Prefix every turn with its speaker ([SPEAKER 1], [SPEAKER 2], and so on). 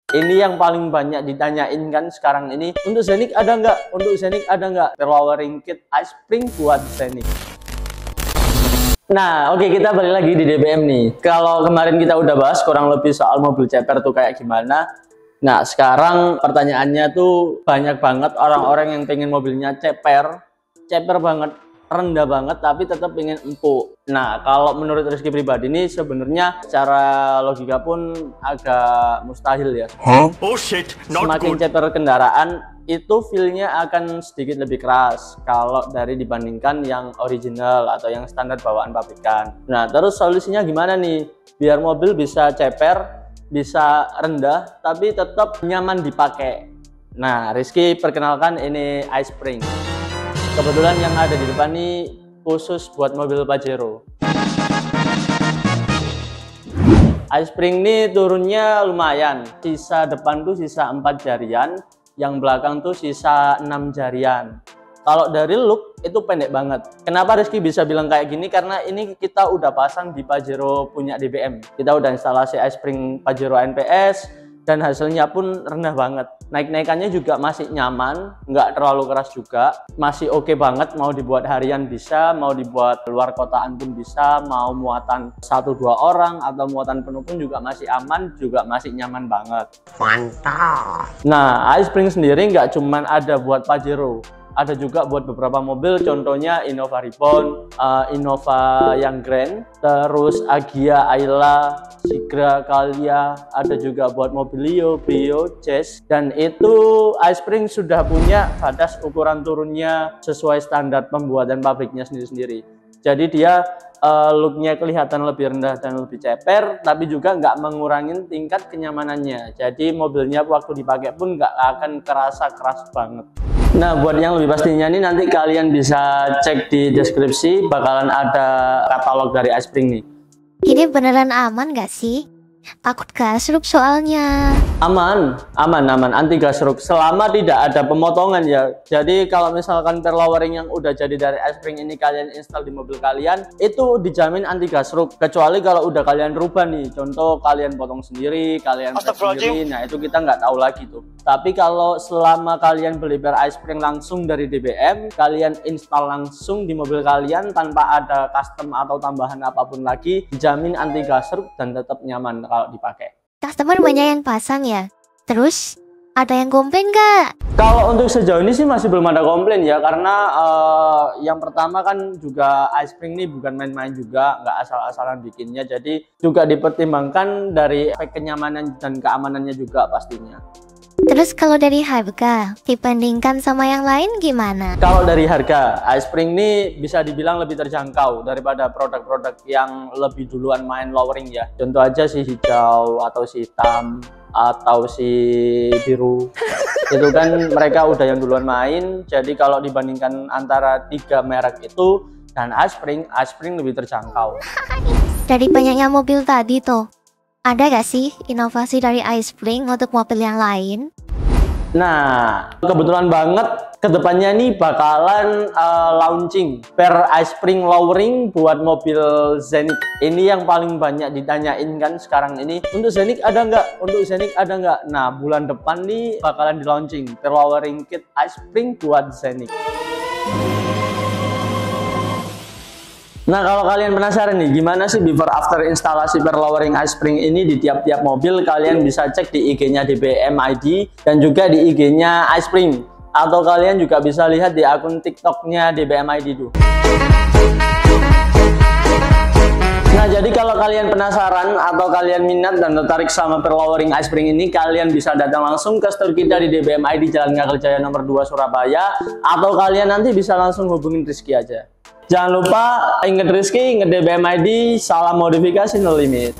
[SPEAKER 1] Ini yang paling banyak ditanyain kan sekarang ini. Untuk Zenik ada nggak? Untuk Zenik ada nggak? Perlowering kit ice spring buat Zenik. Nah, oke, kita balik lagi di DBM nih. Kalau kemarin kita udah bahas kurang lebih soal mobil ceper tuh kayak gimana. Nah, sekarang pertanyaannya tuh banyak banget orang-orang yang pengen mobilnya ceper banget, rendah banget, tapi tetap pengen empuk. Nah, kalau menurut Rizky pribadi ini sebenarnya secara logika pun agak mustahil ya.
[SPEAKER 2] Oh shit, not
[SPEAKER 1] Semakin
[SPEAKER 2] good.
[SPEAKER 1] ceper kendaraan itu feel-nya akan sedikit lebih keras kalau dari dibandingkan yang original atau yang standar bawaan pabrikan. Nah, terus solusinya gimana nih biar mobil bisa ceper, bisa rendah tapi tetap nyaman dipakai? Nah, Rizky perkenalkan ini ice spring. Kebetulan yang ada di depan ini khusus buat mobil Pajero. Ice spring ini turunnya lumayan, sisa depan tuh sisa 4 jarian, yang belakang tuh sisa 6 jarian. Kalau dari look itu pendek banget. Kenapa Rizky bisa bilang kayak gini? Karena ini kita udah pasang di Pajero punya DBM. Kita udah instalasi ice spring Pajero NPS dan hasilnya pun rendah banget. Naik-naikannya juga masih nyaman, nggak terlalu keras juga, masih oke banget. Mau dibuat harian bisa, mau dibuat luar kotaan pun bisa, mau muatan 1-2 orang atau muatan penuh pun juga masih aman, juga masih nyaman banget.
[SPEAKER 2] Mantap.
[SPEAKER 1] Nah, ice spring sendiri nggak cuman ada buat Pajero, ada juga buat beberapa mobil, contohnya Innova Reborn, Innova yang Grand, terus Agya, Ayla, Sigra, Calya, ada juga buat Mobilio, Brio, Jazz. Dan itu ice spring sudah punya batas ukuran turunnya sesuai standar pembuatan pabriknya sendiri-sendiri. Jadi dia looknya kelihatan lebih rendah dan lebih ceper, tapi juga nggak mengurangi tingkat kenyamanannya. Jadi mobilnya waktu dipakai pun nggak akan kerasa keras banget. Nah, buat yang lebih pastinya nih nanti kalian bisa cek di deskripsi, bakalan ada katalog dari ice spring nih.
[SPEAKER 3] Ini beneran aman gak sih? Takut gasruk soalnya.
[SPEAKER 1] Aman, anti gasruk selama tidak ada pemotongan ya. Jadi kalau misalkan perlowering yang udah jadi dari ice spring ini kalian install di mobil kalian, itu dijamin anti gasruk. Kecuali kalau udah kalian rubah nih, contoh kalian potong sendiri, kalian press sendiri, nah itu kita nggak tahu lagi tuh. Tapi kalau selama kalian beli per ice spring langsung dari DBM, kalian install langsung di mobil kalian tanpa ada custom atau tambahan apapun lagi, dijamin anti gasruk dan tetap nyaman kalau dipakai.
[SPEAKER 3] Customer banyak yang pasang ya? Terus ada yang komplain nggak?
[SPEAKER 1] Kalau untuk sejauh ini sih masih belum ada komplain ya, karena yang pertama kan juga ice spring ini bukan main-main juga, nggak asal-asalan bikinnya, jadi juga dipertimbangkan dari efek kenyamanan dan keamanannya juga pastinya.
[SPEAKER 3] Terus kalau dari harga, dibandingkan sama yang lain gimana?
[SPEAKER 1] Kalau dari harga, ice spring ini bisa dibilang lebih terjangkau daripada produk-produk yang lebih duluan main lowering ya. Contoh aja si hijau atau si hitam atau si biru. Itu kan mereka udah yang duluan main. Jadi kalau dibandingkan antara 3 merek itu dan ice spring lebih terjangkau.
[SPEAKER 3] Dari banyaknya mobil tadi tuh, ada gak sih inovasi dari ice spring untuk mobil yang lain?
[SPEAKER 1] Nah, kebetulan banget kedepannya nih bakalan launching per ice spring lowering buat mobil Zenik. Ini yang paling banyak ditanyain kan sekarang ini. Untuk Zenik ada nggak? Untuk Zenik ada nggak? Nah, bulan depan nih bakalan di launching per lowering kit ice spring buat Zenik. Nah, kalau kalian penasaran nih gimana sih before after instalasi perlowering ice spring ini di tiap-tiap mobil, kalian bisa cek di IG-nya DBM ID dan juga di IG-nya ice spring, atau kalian juga bisa lihat di akun TikTok-nya DBM ID tuh. Nah, jadi kalau kalian penasaran atau kalian minat dan tertarik sama perlowering ice spring ini, kalian bisa datang langsung ke store kita di DBM ID Jalan Ngakel Jaya nomor 2 Surabaya, atau kalian nanti bisa langsung hubungin Rizky aja. Jangan lupa inget Rizky, inget DBM ID, salam modifikasi no limit.